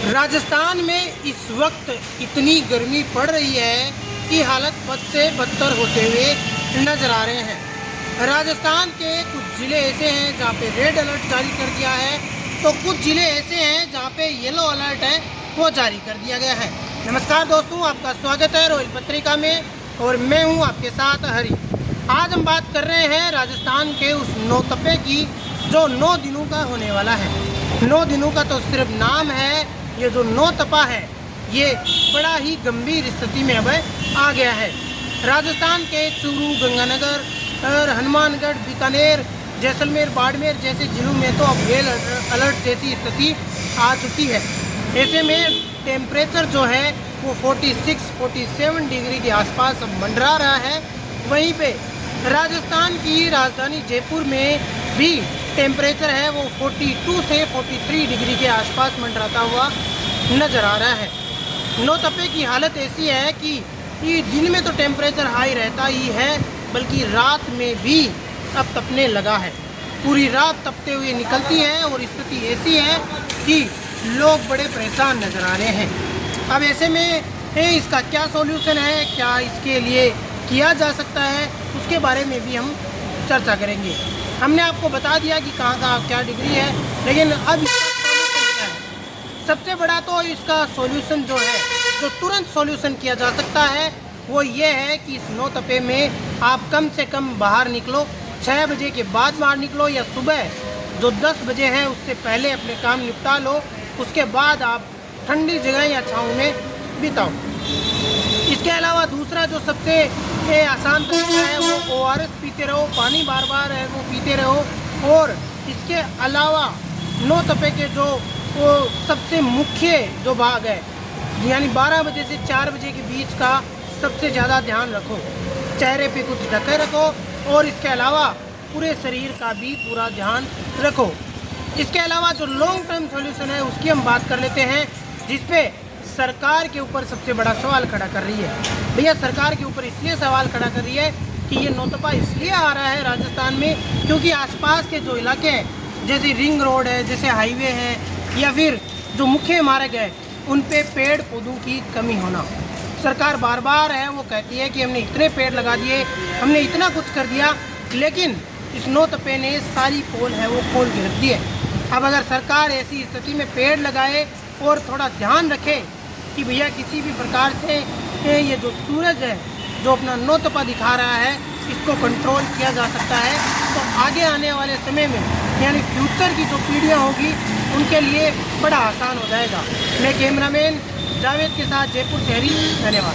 राजस्थान में इस वक्त इतनी गर्मी पड़ रही है कि हालत बद से बदतर होते हुए नजर आ रहे हैं। राजस्थान के कुछ ज़िले ऐसे हैं जहां पे रेड अलर्ट जारी कर दिया है, तो कुछ ज़िले ऐसे हैं जहां पे येलो अलर्ट है वो जारी कर दिया गया है। नमस्कार दोस्तों, आपका स्वागत है रॉयल पत्रिका में और मैं हूं आपके साथ हरी। आज हम बात कर रहे हैं राजस्थान के उस नौतपे की जो 9 दिनों का होने वाला है। 9 दिनों का तो सिर्फ नाम है, ये जो नौतपा है ये बड़ा ही गंभीर स्थिति में अब आ गया है। राजस्थान के चूरू, गंगानगर, हनुमानगढ़, बीकानेर, जैसलमेर, बाड़मेर जैसे जिलों में तो अब रेड अलर्ट जैसी स्थिति आ चुकी है। ऐसे में टेम्परेचर जो है वो 46-47 डिग्री के आसपास अब मंडरा रहा है। वहीं पे राजस्थान की राजधानी जयपुर में भी टेम्परेचर है वो 42 से 43 डिग्री के आसपास मंडराता हुआ नज़र आ रहा है। नौतपे की हालत ऐसी है कि दिन में तो टेम्परेचर हाई रहता ही है, बल्कि रात में भी अब तपने लगा है। पूरी रात तपते हुए निकलती है और स्थिति ऐसी है कि लोग बड़े परेशान नज़र आ रहे हैं। अब ऐसे में इसका क्या सॉल्यूशन है, क्या इसके लिए किया जा सकता है, उसके बारे में भी हम चर्चा करेंगे। हमने आपको बता दिया कि कहाँ क्या डिग्री है, लेकिन अब इसका सॉल्यूशन क्या है। सबसे बड़ा तो इसका सॉल्यूशन जो है, जो तुरंत सॉल्यूशन किया जा सकता है, वो ये है कि इस नौतपे में आप कम से कम बाहर निकलो। 6 बजे के बाद बाहर निकलो या सुबह जो 10 बजे है उससे पहले अपने काम निपटा लो। उसके बाद आप ठंडी जगह या छाँव में बिताओ। इसके अलावा दूसरा जो सबसे आसान तरीका है वो ORS पीते रहो, पानी बार बार है वो पीते रहो। और इसके अलावा नौतपे के जो वो सबसे मुख्य जो भाग है, यानी 12 बजे से 4 बजे के बीच का सबसे ज़्यादा ध्यान रखो। चेहरे पे कुछ ढके रखो और इसके अलावा पूरे शरीर का भी पूरा ध्यान रखो। इसके अलावा जो लॉन्ग टर्म सॉल्यूशन है उसकी हम बात कर लेते हैं, जिसपे सरकार के ऊपर सबसे बड़ा सवाल खड़ा कर रही है। भैया सरकार के ऊपर इसलिए सवाल खड़ा कर रही है कि ये नौतपा इसलिए आ रहा है राजस्थान में क्योंकि आसपास के जो इलाके हैं, जैसे रिंग रोड है, जैसे हाईवे है या फिर जो मुख्य मार्ग है, उन पे पेड़ पौधों की कमी होना। सरकार बार बार है वो कहती है कि हमने इतने पेड़ लगा दिए, हमने इतना कुछ कर दिया, लेकिन इस नौतपे ने सारी पोल है वो खोल के रख दी है। अब अगर सरकार ऐसी स्थिति में पेड़ लगाए और थोड़ा ध्यान रखे कि भैया किसी भी प्रकार से ये जो सूरज है जो अपना नौतपा दिखा रहा है इसको कंट्रोल किया जा सकता है, तो आगे आने वाले समय में यानी फ्यूचर की जो पीढ़ियाँ होगी उनके लिए बड़ा आसान हो जाएगा। मैं कैमरामैन जावेद के साथ जयपुर से हरी, धन्यवाद।